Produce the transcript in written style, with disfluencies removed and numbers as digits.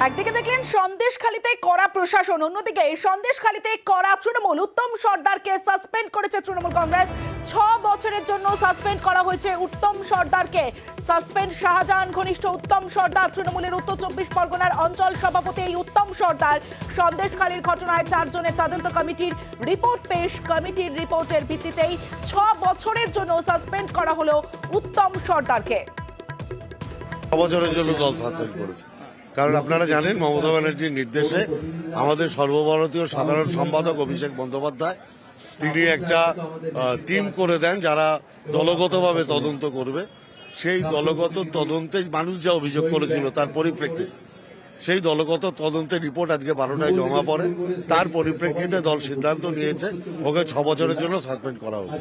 একদিকে দেখলেন সন্দেশখালীতে কড়া প্রশাসন, অন্যদিকে সন্দেশখালীতে কড়া তৃণমূল। উত্তম সর্দারকে সাসপেন্ড করেছে তৃণমূল কংগ্রেস। 6 বছরের জন্য সাসপেন্ড করা হয়েছে উত্তম সর্দারকে। সাসপেন্ড শাহজাহান ঘনিষ্ঠ উত্তম সর্দার, তৃণমূলের উত্তর 24 পরগনার অঞ্চল সভাপতি এই উত্তম সর্দার সন্দেশখালীর ঘটনায় 4 জনের তদন্ত কমিটির রিপোর্ট পেশ। কমিটির রিপোর্টের ভিত্তিতেই 6 বছরের জন্য সাসপেন্ড করা হলো উত্তম সর্দারকে। 6 বছরের জন্য দল সাসপেন্ড করেছে, কারণ আপনারা জানেন মমতা ব্যানার্জির নির্দেশে আমাদের সর্বভারতীয় সাধারণ সম্পাদক অভিষেক বন্দ্যোপাধ্যায় তিনি একটা টিম করে দেন যারা দলগতভাবে তদন্ত করবে। সেই দলগত তদন্তে মানুষ যা অভিযোগ করেছিল তার পরিপ্রেক্ষিতে সেই দলগত তদন্তের রিপোর্ট আজকে 12টায় জমা পড়ে। তার পরিপ্রেক্ষিতে দল সিদ্ধান্ত নিয়েছে ওকে 6 বছরের জন্য সাসপেন্ড করা হবে।